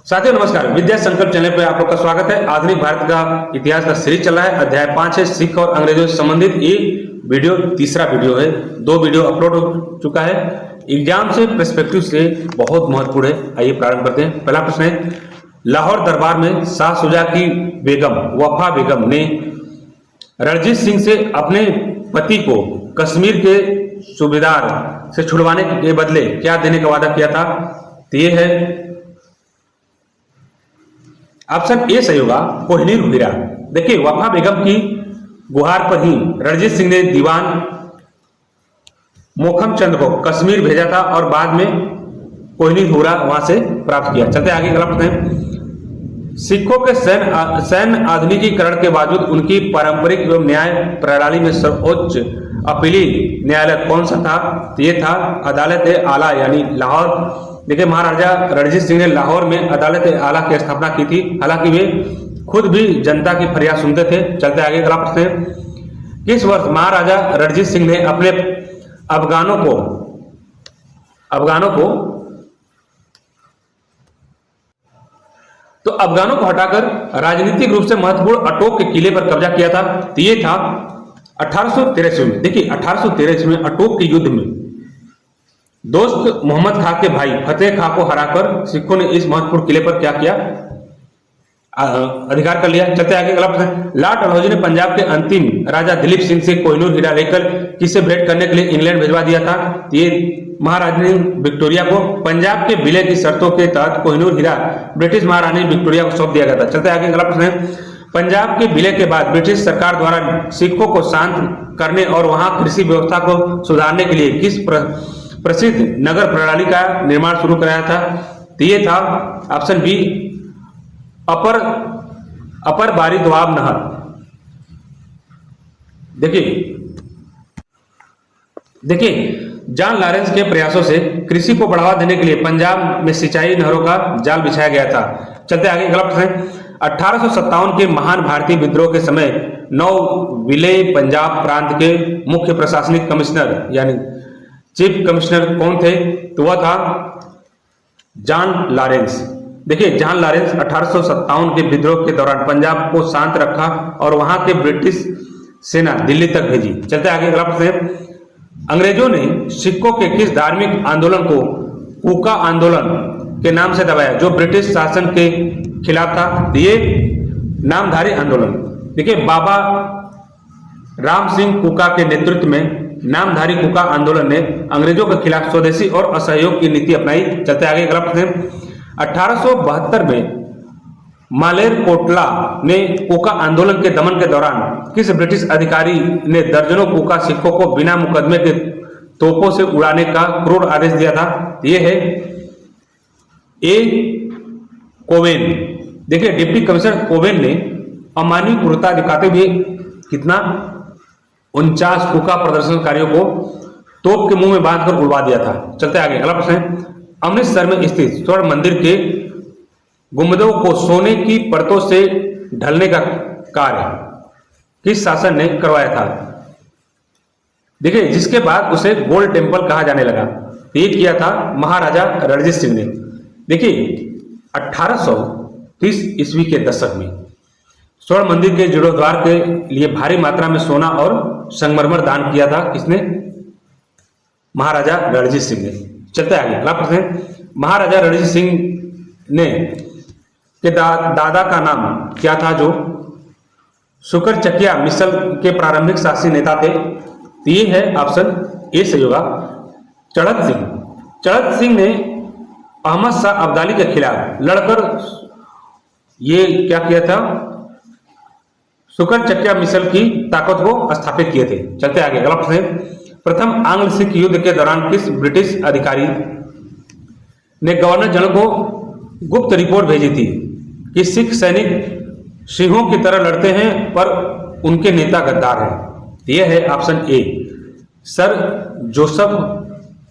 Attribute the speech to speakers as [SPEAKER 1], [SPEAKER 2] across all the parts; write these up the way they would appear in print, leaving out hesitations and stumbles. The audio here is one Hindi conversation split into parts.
[SPEAKER 1] साथियों नमस्कार। विद्या संकल्प चैनल पर आप लोग का स्वागत है। आधुनिक भारत का इतिहास का सीरीज चल रहा है। अध्याय 5 है सिख और अंग्रेजों से संबंधित। ये वीडियो तीसरा वीडियो है। 2 वीडियो अपलोड हो चुका है। एग्जाम से पर्सपेक्टिव से बहुत महत्वपूर्ण है। आइए प्रारंभ करते हैं। पहला प्रश्न है, लाहौर दरबार में शाह शुजा की बेगम वफा बेगम ने रणजीत सिंह से अपने पति को कश्मीर के सूबेदार से छुड़वाने के बदले क्या देने का वादा किया था? तो ये है ऑप्शन ए सही होगा, कोहिनूर हीरा। देखिए, वफा बेगम की गुहार पर ही रणजीत सिंह ने दीवान मोखम चंद को कश्मीर भेजा था और बाद में कोहिनूर हीरा वहां से प्राप्त किया। चलते आगे। अगला प्रश्न है, सिखों के सैन्य आधुनिकीकरण के बावजूद उनकी पारंपरिक एवं न्याय प्रणाली में सर्वोच्च अपीली न्यायालय कौन सा था? तो ये था अदालत आला यानी लाहौर। देखिए, महाराजा रणजीत सिंह ने लाहौर में अदालत आला की स्थापना की थी। हालांकि वे खुद भी जनता की फरियाद सुनते थे। चलते आगे। अगला प्रश्न है, किस वर्ष महाराजा रणजीत सिंह ने अपने अफगानों को हटाकर राजनीतिक रूप से महत्वपूर्ण अटोक के किले पर कब्जा किया था? तो ये था 1883 में। देखिए, 1883 में अटोक के युद्ध में दोस्त मोहम्मद खां के भाई फतेह खां को हराकर सिखों ने इस महत्वपूर्ण किले पर क्या किया? अधिकार कर लिया। चलते आगे। अगला प्रश्न, लॉर्ड डलहौजी ने पंजाब के अंतिम राजा दिलीप सिंह से कोहिनूर हीरा लेकर किसे भेंट करने के लिए इंग्लैंड भिजवा दिया था? ये महारानी विक्टोरिया को। पंजाब के विलय की शर्तों के तहत कोहिनूर हीरा ब्रिटिश महारानी विक्टोरिया को सौंप दिया गया था। चलते आगे। अगला प्रश्न है, पंजाब के विलय के बाद ब्रिटिश सरकार द्वारा सिखों को शांत करने और वहां कृषि व्यवस्था को सुधारने के लिए किस प्रसिद्ध नगर प्रणाली का निर्माण शुरू कराया था? तो ये था ऑप्शन बी, अपर बारी दोआब नहर। देखिए, जॉन लॉरेंस के प्रयासों से कृषि को बढ़ावा देने के लिए पंजाब में सिंचाई नहरों का जाल बिछाया गया था। चलते आगे। अगला प्रश्न है, 1857 के महान भारतीय विद्रोह के समय नौ विलय पंजाब प्रांत के मुख्य प्रशासनिक कमिश्नर यानी चीफ कमिश्नर कौन थे? तो वह था जॉन लॉरेंस। देखिए, जॉन लॉरेंस 1857 के विद्रोह के दौरान पंजाब को शांत रखा और वहां के ब्रिटिश सेना दिल्ली तक भेजी। चलते आगे। अगला प्रश्न है, अंग्रेजों ने सिखों के किस धार्मिक आंदोलन को कूका आंदोलन के नाम से दबाया जो ब्रिटिश शासन के खिलाफ था? ये नामधारी आंदोलन। देखिए, बाबा राम सिंह कूका के नेतृत्व में नामधारी कूका आंदोलन ने अंग्रेजों के खिलाफ स्वदेशी और असहयोग की नीति अपनाई। चलते आगे। अगला प्रश्न, 1872 में मालेरकोटला में कूका आंदोलन के दमन के दौरान किस ब्रिटिश अधिकारी ने दर्जनों कूका सिखों को बिना मुकदमे के तोपों से उड़ाने का क्रूर आदेश दिया था? यह है ए कोवेन। देखिए, डिप्टी कमिश्नर कोवेन ने अमानवीय क्रूरता दिखाते हुए कितना 49 कूका प्रदर्शनकारियों को तोप के मुंह में बांधकर उड़वा दिया था। चलते आगे। अगला प्रश्न है, अमृतसर में स्थित स्वर्ण मंदिर के गुंबदों को सोने की परतों से ढलने का कार्य किस शासन ने करवाया था? देखिए, जिसके बाद उसे गोल्ड टेम्पल कहा जाने लगा। ये किया था महाराजा रणजीत सिंह ने। देखिए, 1830 ईस्वी के दशक में स्वर्ण मंदिर के जीर्णोद्धार के लिए भारी मात्रा में सोना और संगमरमर दान किया था। किसने? महाराजा रणजीत सिंह ने। चलते आगे। अगला प्रश्न है, महाराजा रणजीत सिंह ने के दादा का नाम क्या था जो शुकरचकिया मिसल के प्रारंभिक शासी नेता थे? तो ये है ऑप्शन ए सही होगा, चढ़त सिंह। चढ़त सिंह ने अहमद शाह अब्दाली के खिलाफ लड़कर ये क्या किया था? शुकरचकिया मिसल की ताकत को स्थापित किए थे। चलते आगे। अगला प्रश्न है, प्रथम आंग्ल सिख युद्ध के दौरान किस ब्रिटिश अधिकारी ने गवर्नर जनरल को गुप्त रिपोर्ट भेजी थी कि सिख सैनिक सिंहों की तरह लड़ते हैं पर उनके नेता गद्दार हैं? यह है option A, sir Joseph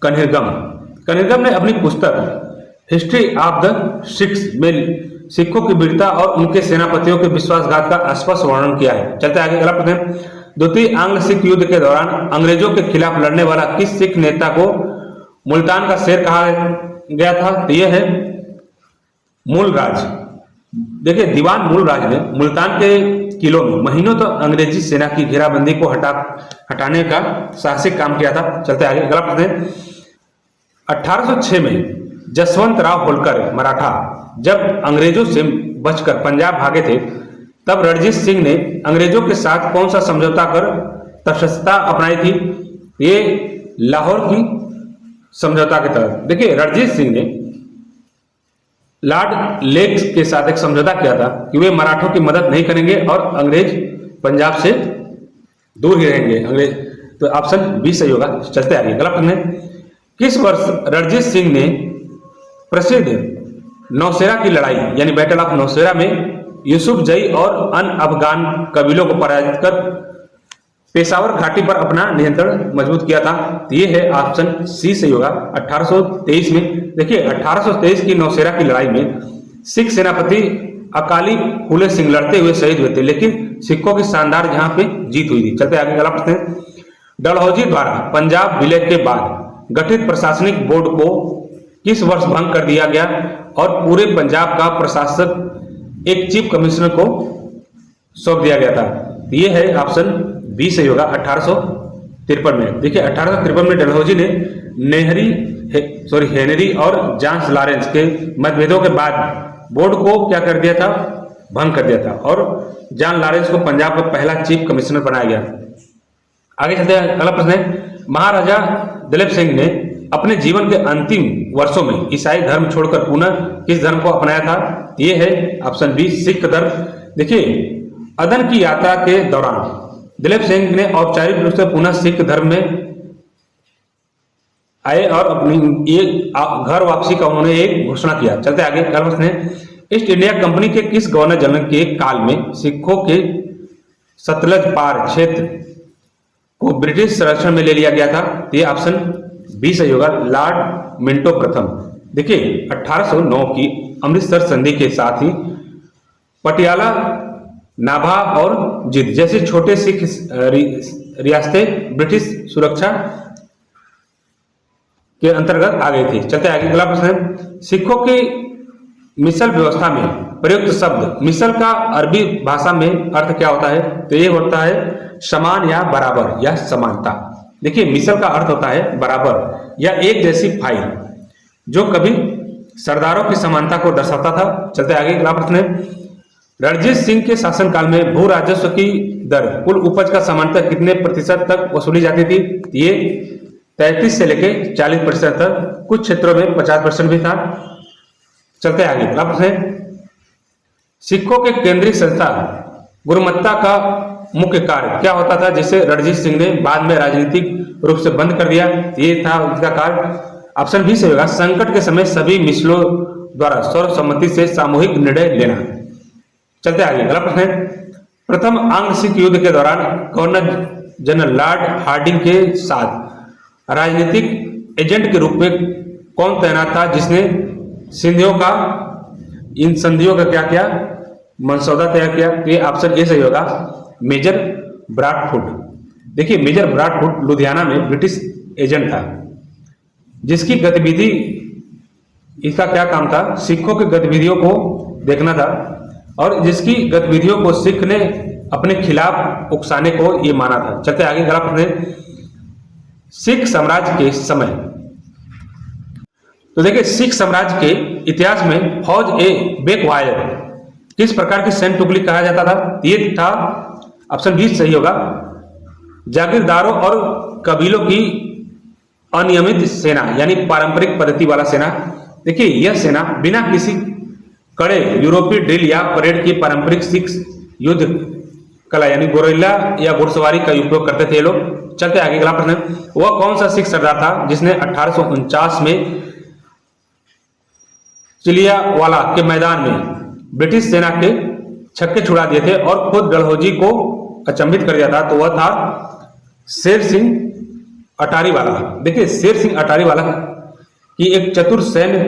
[SPEAKER 1] Cunningham ने अपनी पुस्तक हिस्ट्री ऑफ द सिख्स में सिखों की वीरता और उनके सेनापतियों के विश्वासघात का स्पष्ट वर्णन किया है। चलते आगे। अगला प्रश्न, द्वितीय आंग्ल सिख युद्ध के दौरान अंग्रेजों के खिलाफ लड़ने वाला किस सिख नेता को मुल्तान का शेर कहा गया था? तो यह है मूलराज। देखिए दीवान मूलराज ने मुल्तान के किलों में महीनों तो अंग्रेजी सेना की घेराबंदी को हटाने का साहसिक काम किया था। चलते आगे अगला प्रश्न है। 1806 में जसवंत राव होलकर मराठा जब अंग्रेजों से बचकर पंजाब भागे थे, तब रणजीत सिंह ने अंग्रेजों के साथ कौन सा समझौता कर तटस्थता अपनाई थी? ये लाहौर की समझौता के तहत। देखिए रणजीत सिंह ने लॉर्ड लेग्स के साथ एक समझौता किया था कि वे मराठों की मदद नहीं करेंगे और अंग्रेज पंजाब से दूर ही रहेंगे। अंग्रेज, तो ऑप्शन बी सही होगा। चलते आगे अगला प्रश्न है। किस वर्ष रणजीत सिंह ने प्रसिद्ध नौशेरा की लड़ाई यानी बैटल ऑफ नौशेरा में यूसुफ जई और अन्य अफगान कबीलों को पराजित कर पेशावर घाटी पर अपना नियंत्रण मजबूत किया था? ये है ऑप्शन सी सही होगा। 1823 में। देखिए 1823 की नौशेरा की लड़ाई में सिख सेनापति अकाली फूले सिंह लड़ते हुए शहीद हुए थे, लेकिन सिखों की शानदार यहां पे जीत हुई थी। चलते आगे अगला प्रश्न है। डलहौजी द्वारा पंजाब विलय के बाद गठित प्रशासनिक बोर्ड को किस वर्ष भंग कर दिया गया और पूरे पंजाब का प्रशासक एक चीफ कमिश्नर को सौंप दिया गया था? ये है ऑप्शन बी सही होगा। 1853 में। देखिए 1853 में डलहौजी ने हेनरी और जॉन लॉरेंस के मतभेदों के बाद बोर्ड को क्या कर दिया था? भंग कर दिया था और जॉन लॉरेंस को पंजाब का पहला चीफ कमिश्नर बनाया गया। आगे चलते हैं। अगला प्रश्न है। महाराजा दलीप सिंह ने अपने जीवन के अंतिम वर्षों में ईसाई धर्म छोड़कर पुनः किस धर्म को अपनाया था? ये है ऑप्शन बी सिख धर्म। देखिए अदन की यात्रा के दौरान दलीप सिंह ने औपचारिक रूप से पुनः सिख धर्म में आए और अपनी एक घर वापसी का उन्होंने एक घोषणा किया। चलते आगे अगला प्रश्न है। ईस्ट इंडिया कंपनी के किस गवर्नर जनरल के काल में सिखों के सतलज पार क्षेत्र को ब्रिटिश संरक्षण में ले लिया गया था? ये ऑप्शन बी सही होगा। लॉर्ड मिंटो प्रथम। देखिए 1809 की अमृतसर संधि के साथ ही पटियाला, नाभा और जिंद जैसे छोटे सिख रियासतें ब्रिटिश सुरक्षा के अंतर्गत आ गई थी। चलते आगे अगला प्रश्न है। सिखों की मिसल व्यवस्था में प्रयुक्त शब्द मिसल का अरबी भाषा में अर्थ क्या होता है? तो ये होता है समान या बराबर या समानता। देखिए मिसल का अर्थ होता है बराबर या एक जैसी फाइल, जो कभी सरदारों की समानता को दर्शाता था। चलते आगे अगला प्रश्न है। रणजीत सिंह के शासनकाल में भू राजस्व की दर कुल उपज का सामान्यतः कितने प्रतिशत तक वसूली जाती थी? ये 33 से लेकर 40% तक, कुछ क्षेत्रों में 50% भी था। चलते आगे अगला प्रश्न है। सिखों के केंद्रीय संस्था गुरुमत्ता का मुख्य कार्य क्या होता था, जिसे रणजीत सिंह ने बाद में राजनीतिक रूप से बंद कर दिया? ये था उसका कार्य। ऑप्शन बी से होगा संकट के समय सभी मिसलों द्वारा सर्वसम्मति से सामूहिक निर्णय लेना। चलते आगे अगला प्रश्न है। प्रथम आंग्ल सिख युद्ध के दौरान गवर्नर जनरल लॉर्ड हार्डिंग के साथ राजनीतिक एजेंट के रूप में कौन तैनात था, जिसने इन संधियों का क्या किया? मसौदा तैयार किया? ये ऑप्शन ए सही होगा। मेजर ब्रॉडफुट। देखिए मेजर ब्रॉडफुट लुधियाना में ब्रिटिश एजेंट था, जिसकी गतिविधि, इसका क्या काम था? सिखों की गतिविधियों को देखना था और जिसकी गतिविधियों को सिख ने अपने खिलाफ उकसाने को ये माना था। चलते आगे अगला प्रश्न है। सिख साम्राज्य के समय, तो देखिए सिख साम्राज्य के इतिहास में फौज ए बेकवायर किस प्रकार की सैन्य टुकड़ी कहा जाता था? ये था ऑप्शन बी सही होगा। जागीरदारों और कबीलों की अनियमित सेना यानी पारंपरिक पद्धति वाला सेना। देखिए यह सेना बिना किसी कड़े यूरोपीय ड्रिल या परेड की पारंपरिक सिख युद्ध कला यानी गोरिल्ला या घुड़सवारी का उपयोग करते थे ये लोग। चलते आगे अगला प्रश्न। वह कौन सा सिख सरदार था जिसने 1849 में चिलियावाला के मैदान में ब्रिटिश सेना के छक्के छुड़ा दिए थे और खुद डलहौजी को अचंभित कर दिया था? तो वह था शेर सिंह अटारीवाला। देखिए शेर सिंह अटारीवाला की एक चतुर सैन्य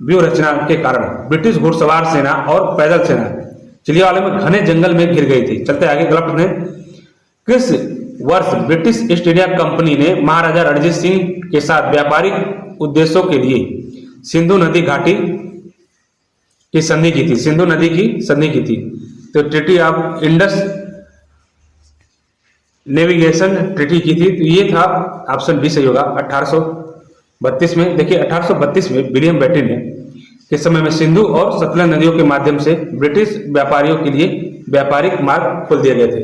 [SPEAKER 1] व्यूह रचना के कारण ब्रिटिश घुड़सवार सेना और पैदल सेना चिलियावाला में घने जंगल में घिर गई थी। चलते आगे अगला प्रश्न। किस वर्ष ब्रिटिश ईस्ट इंडिया कंपनी ने महाराजा रणजीत सिंह के साथ व्यापारिक उद्देश्यों के लिए सिंधु नदी घाटी की संधि की थी, सिंधु नदी की संधि की थी। तो treaty of Indus navigation treaty की थी। तो ये था ऑप्शन बी सही होगा 1832 में। देखिए 1832 में विलियम बेटिन ने के समय में सिंधु और सतलज नदियों के माध्यम से ब्रिटिश व्यापारियों के लिए व्यापारिक मार्ग खोल दिए गए थे।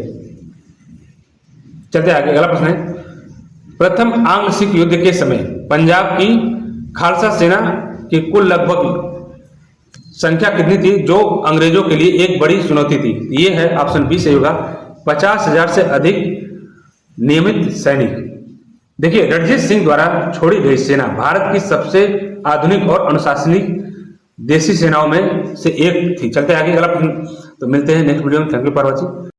[SPEAKER 1] चलते आगे, अगला प्रश्न है, प्रथम आंग्ल सिख युद्ध के समय पंजाब की खालसा सेना की कुल लगभग संख्या कितनी थी, जो अंग्रेजों के लिए एक बड़ी चुनौती थी। ये है ऑप्शन बी सही होगा 50,000 से अधिक नियमित सैनिक। देखिए रणजीत सिंह द्वारा छोड़ी गई सेना भारत की सबसे आधुनिक और अनुशासनिक देसी सेनाओं में से एक थी। चलते आगे, अगला प्रश्न। तो मिलते हैं नेक्स्ट वीडियो में। Thank you for watching.